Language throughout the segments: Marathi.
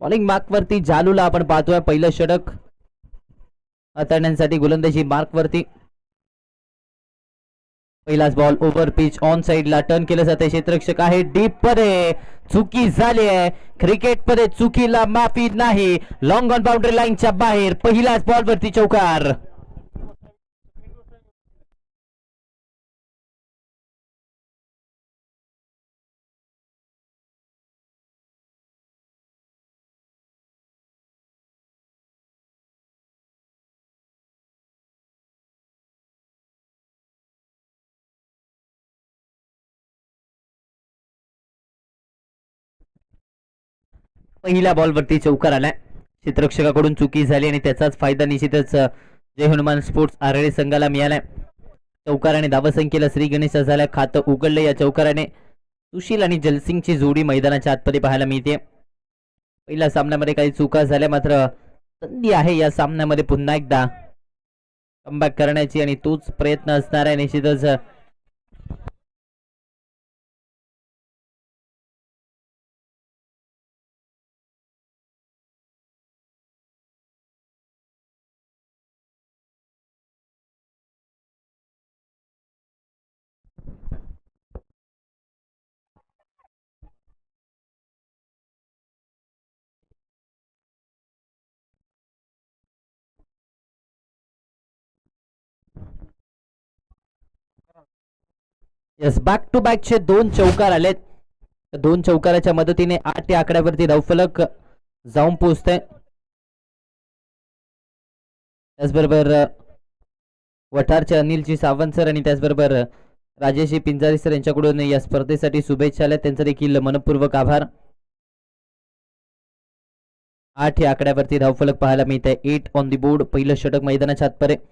बॉलिंग मार्क वरती जालूला आपण पाहतोय पहिलं षटक हाताळण्यासाठी गोलंदाजी मार्क वरती. पहिलाच बॉल ओव्हर पिच ऑन साइडला टर्न केलं जाते. क्षेत्ररक्षक आहे डीप मध्ये, चुकी झाली आहे. क्रिकेट मध्ये चुकीला माफी नाही. लॉंग ऑन बाउंड्री लाईनच्या बाहेर पहिल्याच बॉल वरती चौकार. पहिल्या बॉलवरती चौकार आलाय. क्षेत्ररक्षकाकडून चुकी झाली आणि त्याचाच फायदा निश्चितच जय हनुमान स्पोर्ट्स आरळे संघाला मिळालाय. चौकाराने धावसंख्येला श्री गणेश झाल्या खातं उघडलं. या चौकाराने सुशील आणि जलसिंगची जोडी मैदानाच्या आतमध्ये पाहायला मिळते. पहिल्या सामन्यामध्ये काही चुका झाल्या, मात्र संधी आहे या सामन्यामध्ये पुन्हा एकदा कमबॅक करण्याची आणि तोच प्रयत्न असणार आहे निश्चितच. यस, बॅक टू बॅकचे दोन चौकार आलेत. दोन चौकाराच्या मदतीने 8 या आकड्यावरती धावफलक जाऊन पोहोचते. त्याचबरोबर वठारचे अनिलजी सावंत सर आणि त्याचबरोबर राजेशजी पिंजारी सर यांच्याकडून या स्पर्धेसाठी शुभेच्छा आल्या, त्यांचा देखील मनपूर्वक आभार. 8 या आकड्यावरती धावफलक पाहायला मिळत आहे. 8 ऑन दी बोर्ड. पहिलं षटक मैदानाच्या आतपर्यंत.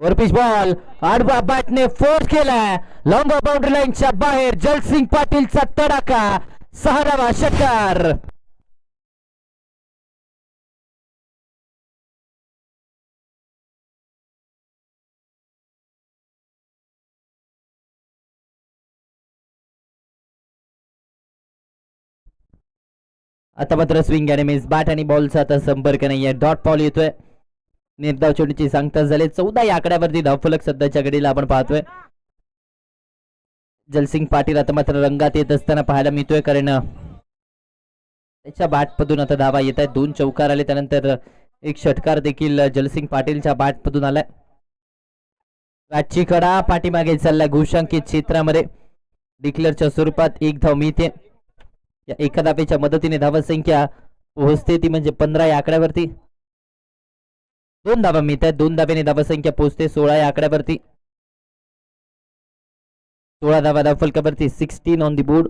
वरपिच बॉल आडवा बॅटने फोर्स केलाय. लॉंग बाउंड्री लाईनच्या बाहेर जलसिंग पाटीलचा तडाखा. 6वा षटकार. आता मात्र स्विंग आणि मिस. बॅट आणि बॉलचा आता संपर्क नाहीये. डॉट बॉल येतोय. निर्धाव चोडीची सांगता झाले. 14 या आकड्यावरती धावफलक सध्याच्या घडीला आपण पाहतोय. जलसिंग पाटील आता मात्र रंगात येत असताना पाहायला मिळतोय, कारण त्याच्या बॅटमधून आता धावा येत आहेत. 2 चौकार आले, त्यानंतर एक षटकार देखील जलसिंग पाटीलच्या बॅटमधून आलाय. बॅटची कडा पाठीमागे चाललाय घोषांकित क्षेत्रामध्ये. डिक्लेअरच्या स्वरूपात 1 धाव मिळते. या एका धावेच्या मदतीने धावसंख्या पोहोचते ती म्हणजे 15 या आकड्यावरती. 2 धावा मिळत आहेत. 2 धावेने धावसंख्या पोहोचते 16 या आकड्यावरती. 16 धावा धावफलकावरती. 16 ऑन दी बोर्ड.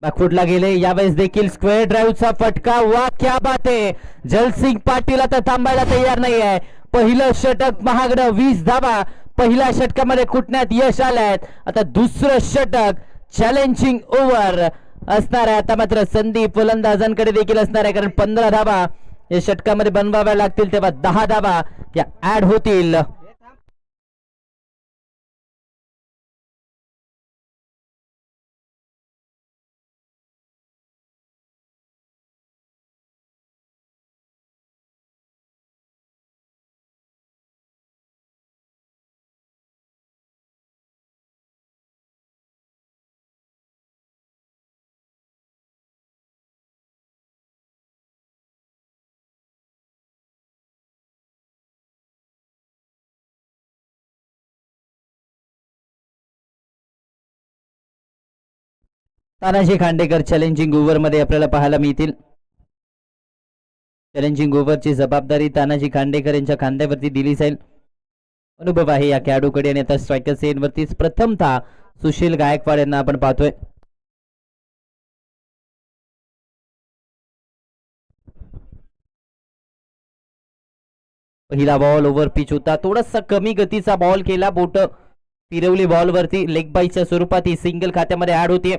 बॅकफुटला गेले यावेळेस देखील. स्क्वेअर ड्राईव्हचा फटका. वा क्या बात आहे. जलसिंग पाटील आता थांबायला तयार नाही आहे. पहिलं षटक महागडं 20 धावा पहिल्या षटकामध्ये कुटण्यात यश आलंय. आता दुसरं षटक चॅलेंजिंग ओव्हर असणार आहे. आता मात्र संधी फलंदाजांकडे देखील असणार आहे, कारण 15 धावा या षटकामध्ये बनवाव्या लागतील, तेव्हा 10 धावा या ऍड होतील. तानाजी खांडेकर चॅलेंजिंग ओव्हर मध्ये आपल्याला पाहायला मिळतील. चॅलेंजिंग ओव्हरची जबाबदारी तानाजी खांडेकर यांच्या खांद्यावरती दिली जाईल. अनुभव आहे या खेळाडूकडे. आणि आता स्ट्रायकर सेनवरतीच प्रथमतः सुशील गायकवाड यांना आपण पाहतोय. पहिला बॉल ओव्हर पिच होता. थोडासा कमी गतीचा बॉल केला. बोट फिरवली बॉलवरती. लेग बाईच्या स्वरूपात ही सिंगल खात्यामध्ये ऍड होते.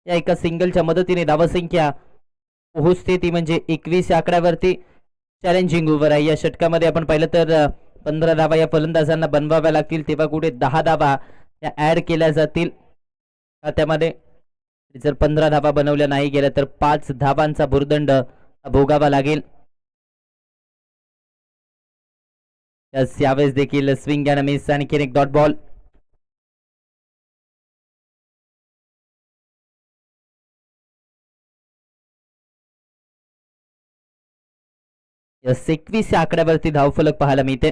या एका सिंगलच्या मदतीने धावसंख्या पोहोचते ती म्हणजे 21 आकड्यावरती. चॅलेंजिंग ओव्हर आहे. या षटकामध्ये आपण पाहिलं तर 15 धावा या फलंदाजांना बनवाव्या लागतील, तेव्हा कुठे 10 धावा या ऍड केल्या जातील खात्यामध्ये. जर 15 धावा बनवल्या नाही गेल्या तर 5 धावांचा भुर्दंड भोगावा लागेल. यावेळेस देखील स्विंग अँड मिस आणि एक डॉट बॉल. 21 या आकड्यावरती धावफलक पाहायला मिळते.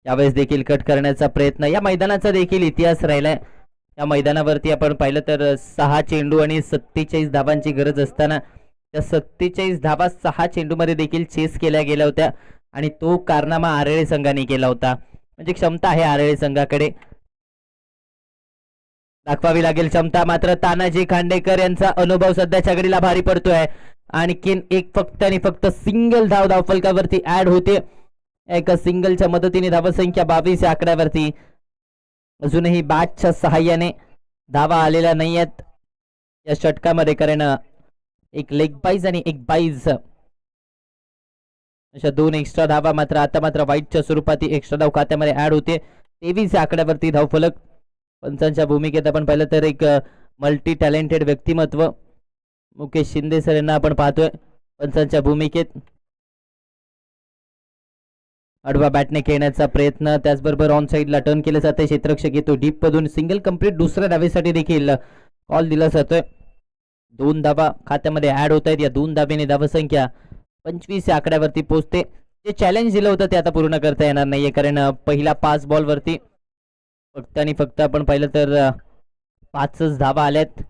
यावेळेस देखील कट करण्याचा प्रयत्न. या मैदानाचा देखील इतिहास राहिलाय. या मैदानावरती आपण पाहिलं तर 6 चेंडू आणि 47 धावांची गरज असताना त्या 47 धावा 6 चेंडूमध्ये देखील चेस केल्या गेल्या होत्या आणि तो कारनामा आरेळे संघाने केला होता. म्हणजे क्षमता आहे आरेळे संघाकडे, दाखवावी लागेल क्षमता. मात्र तानाजी खांडेकर यांचा अनुभव सध्याच्या घडीला भारी पडतोय. आणखीन एक फक्त आणि फक्त सिंगल धावफलकावरती ऍड होते. एका सिंगलच्या मदतीने धावसंख्या 22 या आकड्यावरती. अजूनही बॅटच्या सहाय्याने धावा आलेल्या नाही आहेत या षटकामध्ये, कारण एक लेग बाईज आणि एक बाईज अशा 2 एक्स्ट्रा धावा मात्र आता वाईटच्या स्वरूपात एक्स्ट्रा धाव खात्यामध्ये ऍड होते. 23 या आकड्यावरती धावफलक. पंचांच्या भूमिकेत आपण पाहिलं तर एक मल्टी टॅलेंटेड व्यक्तिमत्व मुकेश शिंदे सर यांना आपण पाहतोय पंचांच्या भूमिकेत. आडवा बॅटने खेळण्याचा प्रयत्न, त्याचबरोबर ऑन साइडला टर्न केलं जाते. क्षेत्ररक्षक येतो डीप मधून, सिंगल कंप्लीट. दुसऱ्या धावेसाठी देखील कॉल दिला जातोय. 2 धावा खात्यामध्ये ऍड होत आहेत. या 2 धावेने धावसंख्या 25 या आकड्यावरती पोहोचते. जे चॅलेंज दिलं होतं ते आता पूर्ण करता येणार नाहीये, कारण पहिल्या 5 बॉल वरती फक्त आणि फक्त आपण पाहिलं तर 5च धावा आल्यात.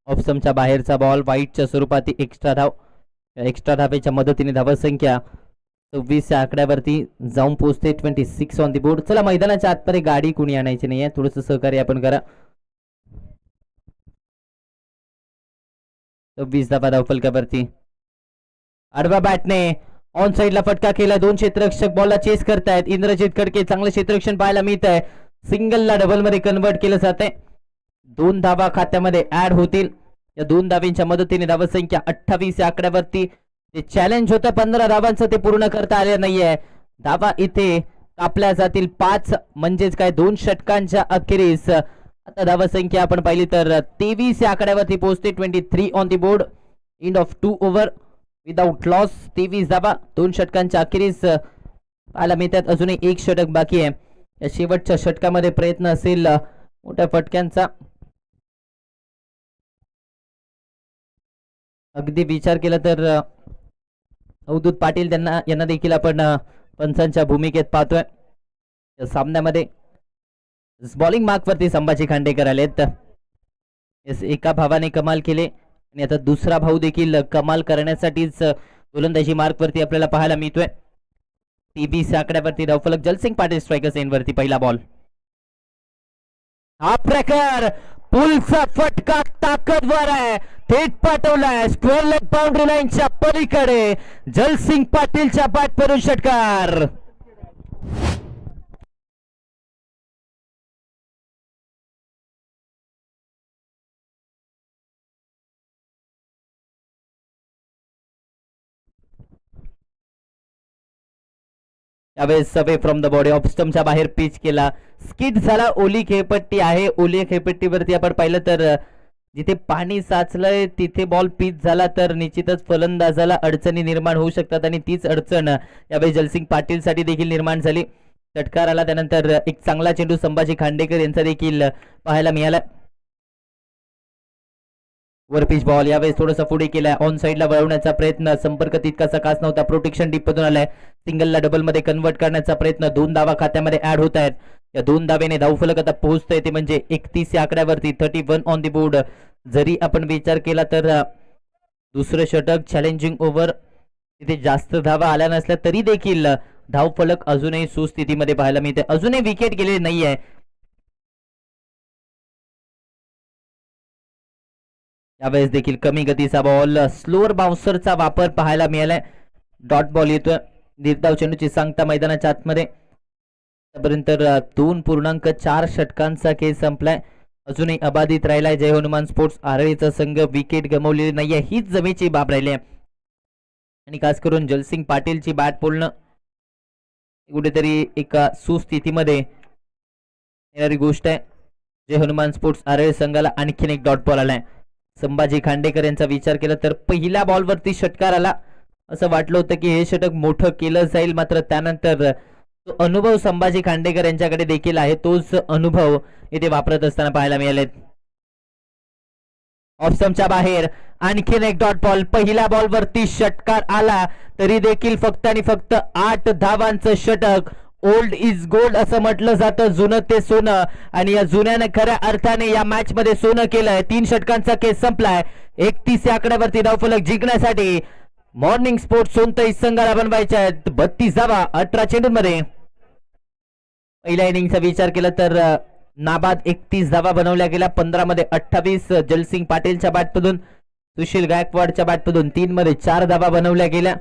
ऑफस्टंपच्या बाहेरचा बॉल, वाईटच्या स्वरूपात एक्स्ट्रा धाव. एक्स्ट्रा धावेच्या मदतीने धावसंख्या 26 या आकड्यावरती जाऊन पोहोचते. 26 ऑन दी बोर्ड. चला मैदानाच्या आतमध्ये गाडी कुणी आणायची नाहीये, थोडंसं सहकार्य आपण करा. 26 धावा धावफलकावरती. आडवा बॅटने ऑन साइडला फटका केला. 2 क्षेत्ररक्षक बॉलला चेस करतायत. इंद्रजित कडके चांगलं क्षेत्ररक्षण पाहायला मिळत आहे. सिंगलला डबल मध्ये कन्वर्ट केलं जात आहे. 2 धावा खात्यामध्ये ऍड होतील. या 2 धावींच्या मदतीने धावसंख्या 28 या आकड्यावरती. जे चॅलेंज होतं 15 धावांचं ते पूर्ण करता आले नाहीये. धावा इथे कापल्या जातील 5, म्हणजेच काय 2 षटकांच्या अखेरीस आता धावसंख्या आपण पाहिली तर 23 या आकड्यावरती पोहोचते. 23 on the board. End of 2 over without loss. 23 धावा 2 षटकांच्या अखेरीस पाहायला मिळतात. अजूनही 1 षटक बाकी आहे. या शेवटच्या षटकामध्ये प्रयत्न असेल मोठ्या फटक्यांचा. अगदी विचार केला तर अवधूत पाटील यांना देखील आपण पंचांच्या भूमिकेत पाहतोय. या सामन्यामध्ये बॉलिंग मार्क वरती संभाजी खांडेकर आलेत. एका भावाने कमाल केले आणि आता दुसरा भाऊ देखील कमाल करण्यासाठीच गोलंदाजी मार्क वरती आपल्याला पाहायला मिळतोय. 23 आकड्यावरती धावफलक. जलसिंग पाटील स्ट्रायकर्स एंड वरती पहिला बॉल. हा प्रकार पुलचा फटका ताकदवर आहे, थेट पाठवलाय स्क्वेअर लेग बाउंड्री लाईनच्या पलीकडे. जलसिंग पाटीलच्या बॅट पडून षटकार. यावेळेस away from the body of स्टंपच्या बाहेर पिच केला. स्किट झाला. ओली खेळपट्टी आहे. ओली खेळपट्टीवरती आपण पाहिलं तर जिथे पाणी साचलंय तिथे बॉल पिच झाला तर निश्चितच फलंदाजाला अडचणी निर्माण होऊ शकतात आणि तीच अडचण यावेळी जलसिंग पाटील साठी देखील निर्माण झाली. षटकार आला त्यानंतर एक चांगला चेंडू संभाजी खांडेकर यांचा देखील पाहायला मिळाला. वर पिच बॉल. यावेळेस थोडासा पुढे केलाय. ऑन साइडला वळवण्याचा प्रयत्न. संपर्क तितकासा खास नव्हता. प्रोटेक्शन डीप मधून आलाय. सिंगलला डबल मध्ये कन्वर्ट करण्याचा प्रयत्न. 2 धावा खात्यामध्ये ऍड होत आहेत. या 2 धावेने धावफलक आता पोहोचतोय ते म्हणजे 31 या आकड्यावरती. 31 ऑन दी बोर्ड. जरी आपण विचार केला तर दुसरं षटक चॅलेंजिंग ओव्हर तिथे जास्त धावा आल्या नसल्या तरी देखील धावफलक अजूनही सुस्थितीमध्ये पाहायला मिळते. अजूनही विकेट गेलेली नाहीये. यावेळेस देखील कमी गतीचा बॉल. स्लोअर बाउन्सरचा वापर पाहायला मिळालाय. डॉट बॉल येतोय. निर्धाव चेंडूची सांगता मैदानाच्या आतमध्ये. आतापर्यंत 2.4 षटकांचा खेळ संपलाय. अजूनही अबाधित राहिलाय जय हनुमान स्पोर्ट्स आरळीचा संघ. विकेट गमावलेली नाहीये, हीच जमेची बाब राहिली आहे. आणि खास करून जलसिंग पाटीलची बॅट बोलणं कुठेतरी एका सुस्थितीमध्ये येणारी गोष्ट आहे. जय हनुमान स्पोर्ट्स आरळी संघाला आणखीन एक डॉट बॉल आलाय. संभाजी खांडेकर यांचा विचार केला तर पहिल्या बॉलवरती षटकार आला. असं वाटलं होतं की हे षटक मोठं केलं जाईल, मात्र त्यानंतर तो अनुभव संभाजी खांडेकर यांच्याकडे देखील आहे. तोच अनुभव इथे वापरत असताना पाहायला मिळालेत. ऑफस्टंपच्या बाहेर आणखीन एक डॉट बॉल. पहिल्या बॉलवरती षटकार आला तरी देखील फक्त आणि फक्त 8 धावांचं षटक. ओल्ड इज गोल्ड असं म्हटलं जातं, जुनं ते सोनं. आणि या जुन्यानं खऱ्या अर्थाने या मॅच मध्ये सोनं केलंय. 3 षटकांचा केस संपलाय. 31 या आकड्यावरती धावफलक जिंकण्यासाठी मॉर्निंग स्पोर्ट्स सोनतई संघाला बनवायच्या आहेत 32 धावा 18 चेंडूंमध्ये. पहिल्या इनिंगचा विचार केला तर नाबाद 31 धावा बनवल्या गेल्या. 15 मध्ये 28 जलसिंग पाटीलच्या बॅटमधून, सुशील गायकवाडच्या बॅटमधून 3 मध्ये 4 धावा बनवल्या गेल्या.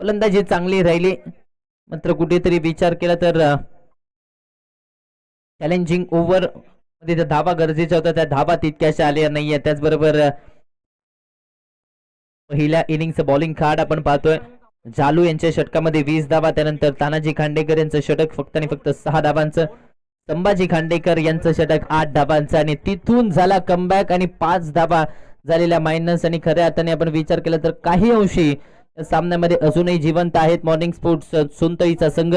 फलंदाजी चांगली राहिली, मात्र कुठेतरी विचार केला तर चॅलेंजिंग ओव्हर मध्ये ज्या धावा गरजेच्या होत्या त्या धावा तितक्याशा आल्या नाहीये. त्याचबरोबर पहिल्या इनिंगचं बॉलिंग कार्ड आपण पाहतोय. जालू यांच्या षटकामध्ये 20 धावा, त्यानंतर तानाजी खांडेकर यांचं षटक फक्त आणि फक्त 6 धावांचं, संभाजी खांडेकर यांचं षटक 8 धावांचं, आणि तिथून झाला कमबॅक आणि 5 धावा झालेल्या मायनस. आणि खऱ्या अर्थाने आपण विचार केला तर काही अंशी सामन्यामध्ये अजूनही जिवंत आहेत मॉर्निंग स्पोर्ट्स सोनतईचा संघ.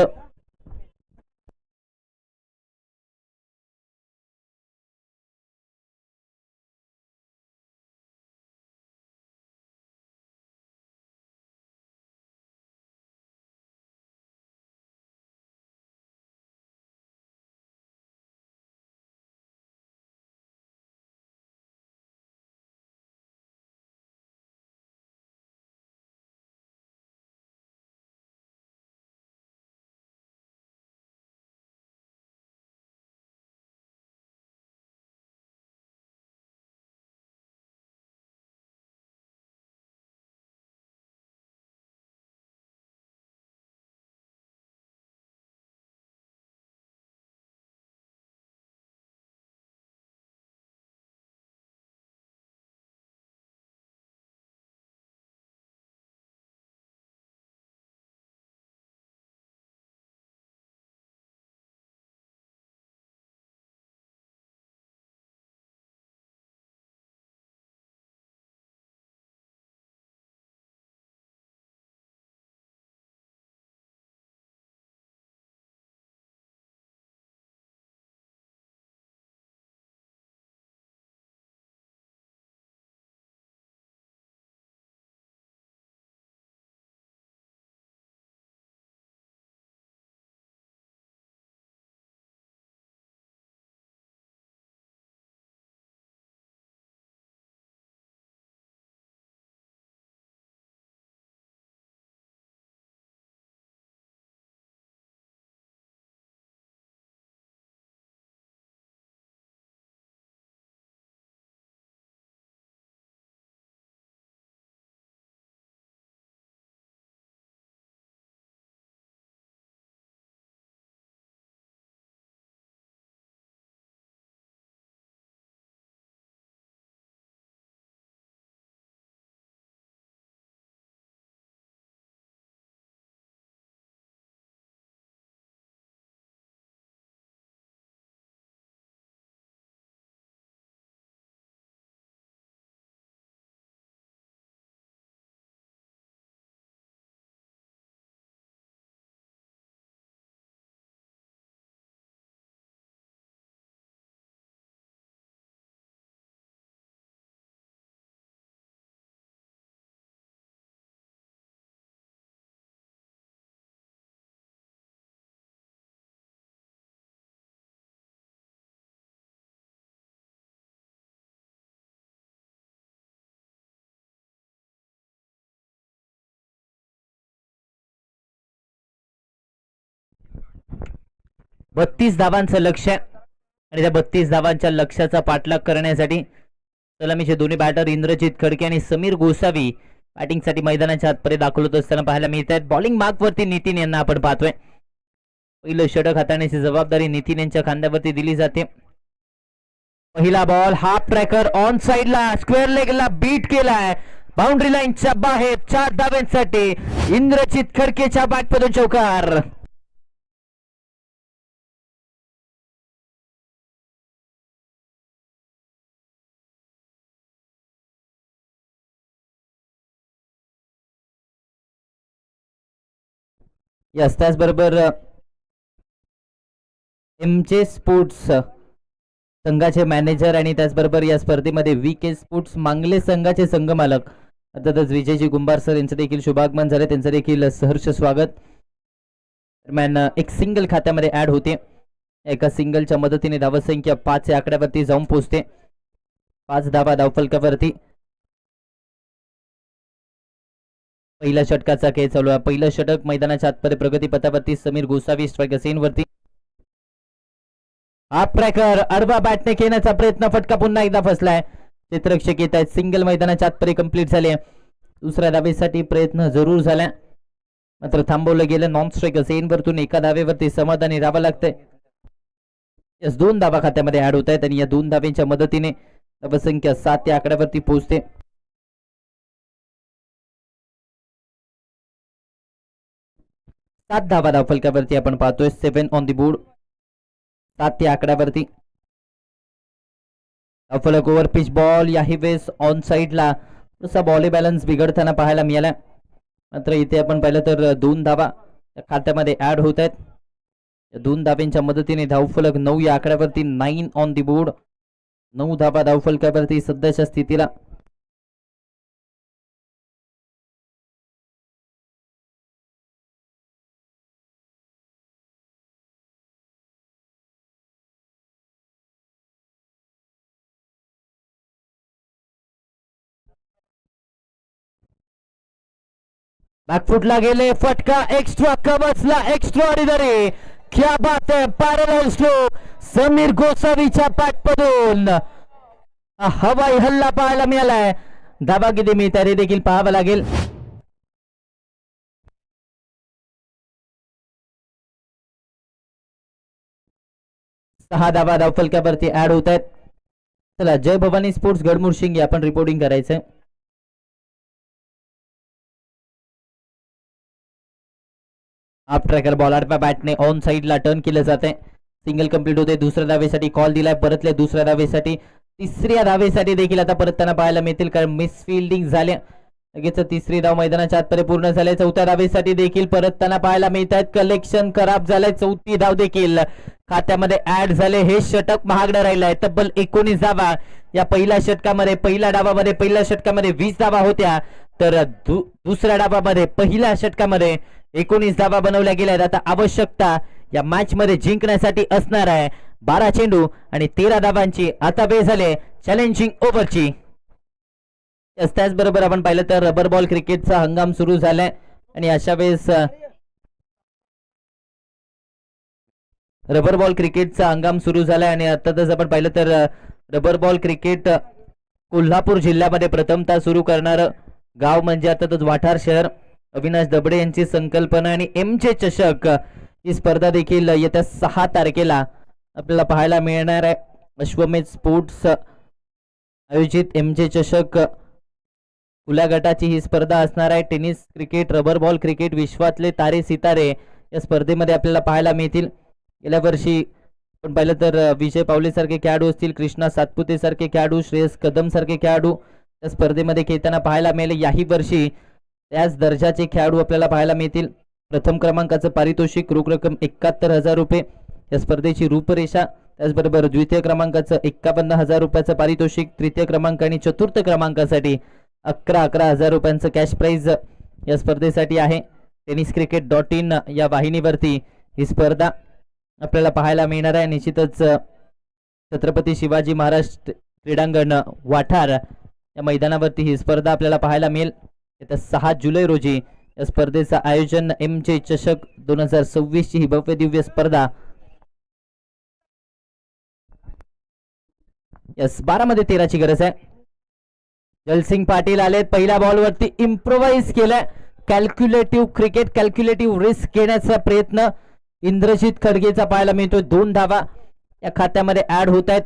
बत्तीस धावांचं लक्ष आणि त्या 32 धावांच्या लक्ष्याचा पाठलाग करण्यासाठी सलामीचे दोन्ही बॅटर इंद्रजित खडके आणि समीर गोसावी बॅटिंगसाठी मैदानाच्या आतपर्यंत दाखल होत असताना पाहायला मिळत आहेत. बॉलिंग मार्कवरती नितीन यांना आपण पाहतोय. पहिलं षटक हाताळण्याची जबाबदारी नितीन यांच्या खांद्यावरती दिली जाते. पहिला बॉल हाफ ट्रॅकर ऑन साइडला स्क्वेअर लेगला बीट केलाय, बाउंड्री लाईनच्या बाहेर 4 धाव्यांसाठी इंद्रजित खडकेच्या बॅटमधून चौकार. यस, त्याचबरोबर एमजे स्पोर्ट्स संघाचे मॅनेजर आणि त्याचबरोबर या स्पर्धेमध्ये VK स्पोर्ट्स मांगले संघाचे संघमालक अर्थातच विजयजी गुंबार सर यांचं देखील शुभागमन झाले, त्यांचं देखील सहर्ष स्वागत. दरम्यान एक सिंगल खात्यामध्ये ऍड होते, एका सिंगलच्या मदतीने धावसंख्या 5 या आकड्यावरती जाऊन पोहोचते. 5 धावा धावफलकावरती. पहिल्या षटकाचा खेळ चालू आहे. पहिलं षटक मैदानाच्या आतमध्ये प्रगती पथावरती समीर गोसावी स्ट्रायकर सेनवरती. हाफ ट्रॅकर अडवा बॅटने खेळण्याचा प्रयत्न, फटका पुन्हा एकदा फसलाय. क्षेत्ररक्षक येत आहेत. सिंगल मैदानाच्या आतपर्यंत कंप्लीट झाले. दुसऱ्या धावेसाठी प्रयत्न जरूर झाला, मात्र थांबवलं गेलं. नॉन स्ट्रायकर सेनवरतून एका धावेवरती समाधानी राहावं लागतंय. यस, 2 धावा खात्यामध्ये ऍड होत आहेत आणि या 2 धावेच्या मदतीने धावसंख्या 7 या आकड्यावरती पोहोचते. 7 धावा धावफलकावरती आपण पाहतोय. 7 ऑन दी बोर्ड. 7 या आकड्यावरती धावफलक ओव्हर पिच बॉल. याही वेळेस ऑन साइडला तसा बॉली बॅलन्स बिघडताना पाहायला मिळाला, मात्र इथे आपण पाहिलं तर 2 धावा खात्यामध्ये ऍड होत आहेत. 2 धाव्यांच्या मदतीने धावफलक 9 या आकड्यावरती. 9 ऑन दी बोर्ड. 9 धावा धावफलकावरती सध्याच्या स्थितीला. बॅकफुटला गेले, फटका एक्स्ट्रा कवचला, एक्स्ट्रा ऑर्डिनरी. क्या बात है, पॅरलल स्ट्रोक समीर गोसावीच्या बॅटमधून हवाई हल्ला पाहायला मिळालाय. धावा किती मिळतात हे देखील पाहावं लागेल. सहा धावा धावफलकावरती ऍड होत आहेत. चला, जय भवानी स्पोर्ट्स गडमुर्शिंग आपण रिपोर्टिंग करायचंय. हाफ ट्रॅकर बॉल आडव्या बॅटने ऑन साइडला टर्न केलं जाते. सिंगल कंप्लीट होते. दुसऱ्या धावेसाठी कॉल दिलाय, परतले दुसऱ्या धावेसाठी. तिसऱ्या धावेसाठी देखील आता परतताना पाहायला मिळतील, कारण मिस फिल्डिंग झाले. लगेच तिसरी धाव मैदानाच्या आतपर्यंत पूर्ण झाले. चौथ्या धावेसाठी देखील परतताना पाहायला मिळत आहेत. कलेक्शन खराब झालंय. चौथी धाव देखील खात्यामध्ये ऍड झाले. हे षटक महागडं राहिलंय. तब्बल 19 धावा या पहिल्या षटकामध्ये. पहिल्या डावामध्ये पहिल्या षटकामध्ये 20 धावा होत्या, तर दुसऱ्या डावामध्ये पहिल्या षटकामध्ये 19 धावा बनवल्या गेल्या आहेत. आता आवश्यकता या मॅच मध्ये जिंकण्यासाठी असणार आहे 12 चेंडू आणि 13 धावांची. आता वेळ झाले चॅलेंजिंग ओव्हरची. त्याचबरोबर आपण पाहिलं तर रबर बॉल क्रिकेटचा हंगाम सुरू झालाय आणि अशा वेळेस रबर बॉल क्रिकेटचा हंगाम सुरू झालाय आणि आताच आपण पाहिलं तर रबर बॉल क्रिकेट कोल्हापूर जिल्ह्यामध्ये प्रथमतः सुरू करणार गाव म्हणजे अर्थातच वाठार शहर. अविनाश दबडे यांची संकल्पना आणि एमजे चषक ही स्पर्धा देखील येत्या 6 तारखेला आपल्याला पाहायला मिळणार आहे. अश्वमेध स्पोर्ट्स आयोजित एमजे चषक खुल्या गटाची ही स्पर्धा असणार आहे. Tennis cricket rubber ball cricket विश्वातले तारे सितारे या स्पर्धेमध्ये आपल्याला पाहायला मिळतील. गेल्या वर्षी आपण पाहिलं तर विजय पावले सारखे खेळाडू असतील, कृष्णा सातपुते सारखे खेळाडू, श्रेयस कदम सारखे खेळाडू या स्पर्धेमध्ये खेळताना पाहायला मिळेल. याही वर्षी त्याच दर्जाचे खेळाडू आपल्याला पाहायला मिळतील. प्रथम क्रमांकाचं पारितोषिक रोख रक्कम 71,000 रुपये या स्पर्धेची रूपरेषा. त्याचबरोबर द्वितीय क्रमांकाचं 51,000 रुपयाचं पारितोषिक. तृतीय क्रमांक आणि चतुर्थ क्रमांकासाठी 11,000 रुपयांचं कॅश प्राइज या स्पर्धेसाठी आहे. tenniscricket.in या वाहिनीवरती ही स्पर्धा आपल्याला पाहायला मिळणार आहे. निश्चितच छत्रपती शिवाजी महाराज क्रीडांगण वाठार या मैदानावरती ही स्पर्धा आपल्याला पाहायला मिळेल. येत्या 6 जुलै रोजी या स्पर्धेचं आयोजन एमजे चषक 2026 ची ही भव्य दिव्य स्पर्धा. यस, 12 मध्ये 13 ची गरज आहे. जलसिंग पाटील आलेत. पहिल्या बॉलवरती इम्प्रोवाइज केलाय. कॅल्क्युलेटिव्ह क्रिकेट, कॅल्क्युलेटिव्ह रिस्क घेण्याचा प्रयत्न इंद्रजित खडगेचा पाहायला मिळतोय. 2 धावा या खात्यामध्ये ऍड होत आहेत.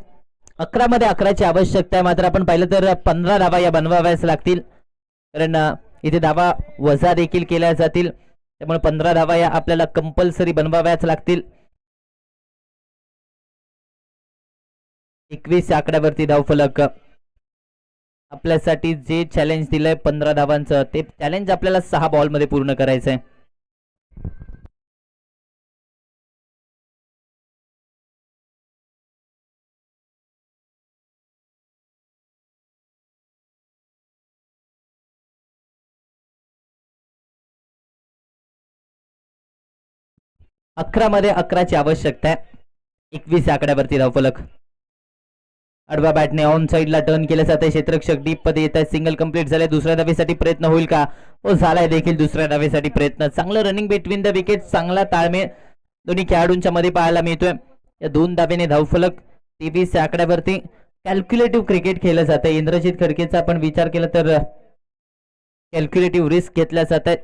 11 मध्ये 11ची आवश्यकता आहे. मात्र आपण पाहिलं तर 15 धावा या बनवाव्याच लागतील, कारण इथे धावा वजा देखील केल्या जातील. त्यामुळे 15 धावा या आपल्याला कंपल्सरी बनवाव्याच लागतील. 21 आकड्यावरती धावफलक. आपल्यासाठी जे चॅलेंज दिलंय 15 धावांचं, ते चॅलेंज आपल्याला 6 बॉल मध्ये पूर्ण करायचंय. अकरा मध्ये 11ची आवश्यकता आहे. 21 आकड्यावरती धावफलक. आडवा बॅटने ऑन साइडला टर्न केलं जाते. क्षेत्ररक्षक डीप मध्ये येत आहे. सिंगल कंप्लीट झाले. दुसऱ्या धावेसाठी प्रयत्न होईल का? हो, झालाय देखील दुसऱ्या धावेसाठी प्रयत्न. चांगलं रनिंग बिटवीन द विकेट, चांगला ताळमेळ दोन्ही खेळाडूंच्या मध्ये पाहायला मिळतोय. या 2 धावेने धावफलक. 23 आकड्यावरती कॅल्क्युलेटिव्ह क्रिकेट खेळलं जातं. इंद्रजित खडकेचा आपण विचार केला तर कॅल्क्युलेटिव्ह रिस्क घेतल्या जात आहेत.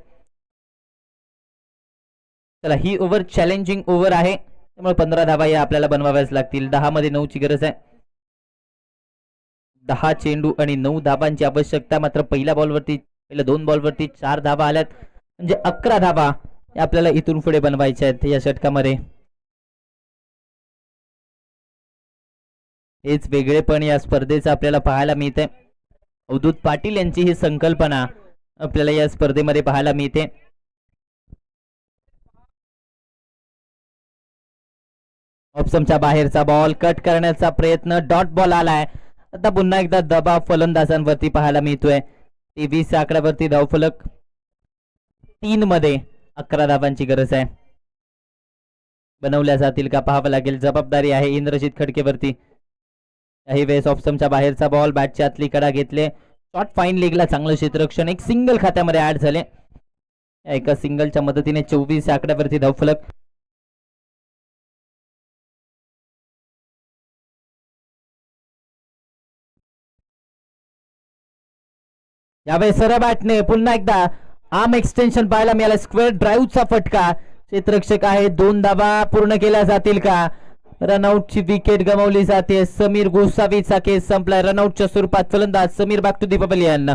चला, ही ओव्हर चॅलेंजिंग ओव्हर आहे, त्यामुळे 15 धावा या आपल्याला बनवाव्याच लागतील. 10 मध्ये 9ची गरज आहे. 10 चेंडू आणि 9 धाबांची आवश्यकता. मात्र पहिल्या बॉलवरती, पहिल्या 2 बॉलवरती 4 धाबा आल्यात, म्हणजे 11 धाबा आपल्याला इथून पुढे बनवायच्या आहेत या षटकामध्ये. हेच वेगळेपण या स्पर्धेचं आपल्याला पाहायला मिळते. अवधूत पाटील यांची ही संकल्पना आपल्याला या स्पर्धेमध्ये पाहायला मिळते. ऑप्शनच्या बाहेरचा बॉल कट करण्याचा प्रयत्न, डॉट बॉल आलाय. आता पुन्हा एकदा दबाव फलंदाजांवरती पाहायला मिळतोय. 23 आकड्यावरती धावफलक. 3 मध्ये 11 धावांची गरज आहे. बनवल्या जातील का पाहावं लागेल. जबाबदारी आहे इंद्रजित खडकेवरती. काही वेळेस ऑप्शनच्या बाहेरचा बॉल, बॅटच्या आतली कडा घेतले. शॉट फाईन लेगला चांगलं क्षेत्ररक्षण. एक सिंगल खात्यामध्ये ऍड झाले. एका सिंगलच्या मदतीने 24 आकड्यावरती धावफलक. यावेळेस सरळ बॅटने पुन्हा एकदा आर्म एक्सटेन्शन पाहायला मिळालं. स्क्वेअर ड्राईव्हचा फटका. क्षेत्ररक्षक आहे. 2 धावा पूर्ण केल्या जातील का? रनआउटची विकेट गमावली जाते. समीर गोसावीचा केस संपलाय. रनआउटच्या स्वरूपात फलंदाज Sameer back to the pavilion.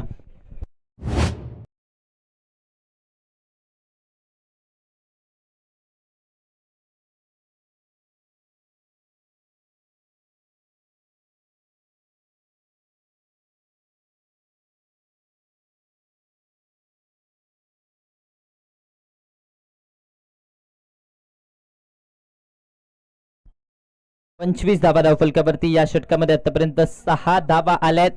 पंचवीस धावा धावफलकावरती. या षटकामध्ये आतापर्यंत 6 धावा आल्यात.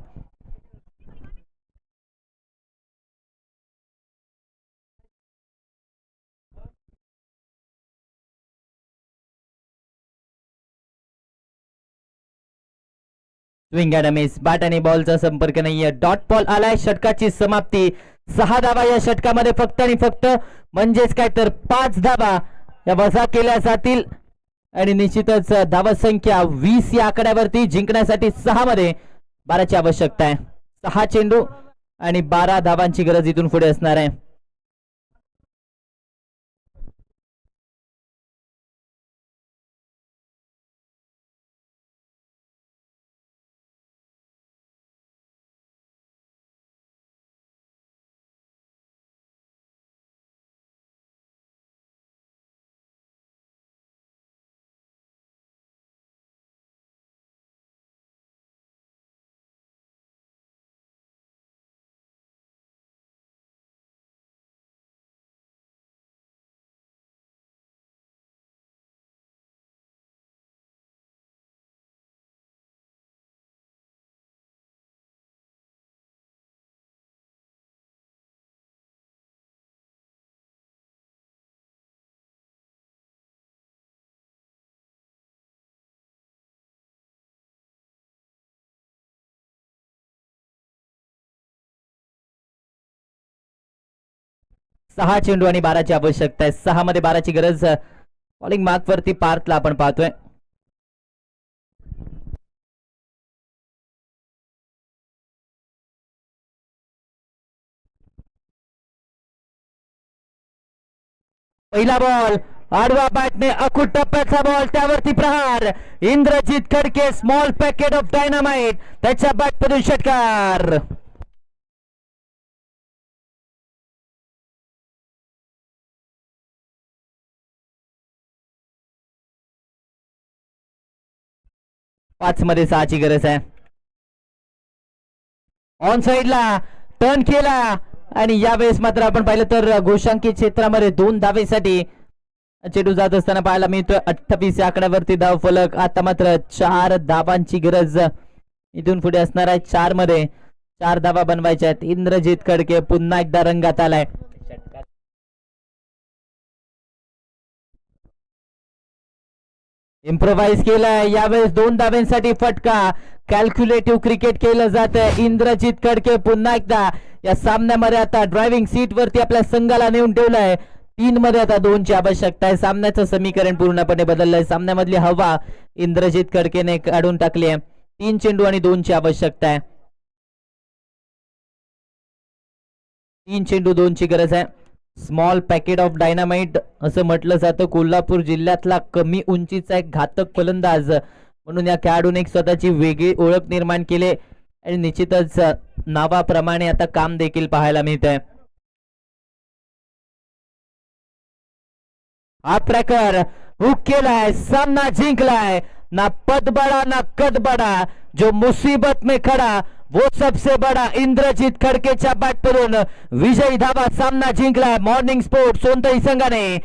Swing and miss. बॅट आणि बॉलचा संपर्क नाहीये. डॉट बॉल आलाय. षटकाची समाप्ती. 6 धावा या षटकामध्ये फक्त आणि फक्त, म्हणजेच काय तर 5 धावा या वजा केल्या जातील. आणि निश्चितच धावा संख्या 20 या आकड्यावरती जिंकण्यासाठी 6 मध्ये 12ची आवश्यकता आहे. 6 चेंडू आणि 12 धावांची गरज इथून पुढे असणार आहे. सहा चेंडू आणि 12ची आवश्यकता आहे. 6 मध्ये 12ची गरज. बॉलिंग मार्क वरती पार्थला आपण पाहतोय. पहिला बॉल आडवा बॅटने अकुट टप्प्याचा बॉल, त्यावरती प्रहार. Indrajit Khadke small packet of dynamite, त्याच्या बॅटमधून षटकार. पाच मध्ये 6ची गरज आहे. ऑन साइडला टर्न केला आणि यावेळेस मात्र आपण पाहिलं तर घोषांकित क्षेत्रामध्ये 2 धावेसाठी चेंडू जात असताना पाहायला मिळतोय. 28 या आकड्यावरती धाव फलक. आता मात्र 4 धावांची गरज इथून पुढे असणार आहे. 4 मध्ये 4 धावा बनवायच्या आहेत. इंद्रजित खडके पुन्हा एकदा रंगात आलाय. इम्प्रोवाइज केलाय. यावेळेस 2 धाव्यांसाठी फटका. कॅल्क्युलेटिव्ह क्रिकेट केलं जातं. इंद्रजित खडके पुन्हा एकदा या सामन्यामध्ये आता ड्रायव्हिंग सीट वरती आपल्या संघाला नेऊन ठेवलाय. 3 मध्ये आता 2ची आवश्यकता आहे. सामन्याचं समीकरण पूर्णपणे बदललंय. सामन्यामधली हवा इंद्रजित खडकेने काढून टाकली आहे. 3 चेंडू आणि 2ची आवश्यकता आहे. 3 चेंडू 2ची गरज आहे. स्मॉल पॅकेट ऑफ डायनामाइट असं म्हटलं जातं. कोल्हापूर जिल्ह्यातला कमी उंचीचा एक घातक फलंदाज म्हणून या खेळाडूने एक स्वतःची वेगळी ओळख निर्माण केली आणि निश्चितच नावाप्रमाणे आता काम देखील पाहायला मिळतंय. हा प्रकार हुक केलाय, सामना जिंकलाय. ना पद बड़ा ना कद बड़ा, जो मुसीबत में खड़ा वो सबसे बड़ा. इंद्रजित खडकेच्या बॅटमधून विजयी धावा. सामना जिंकलाय. मॉर्निंग स्पोर्ट्स सोनतई संघाने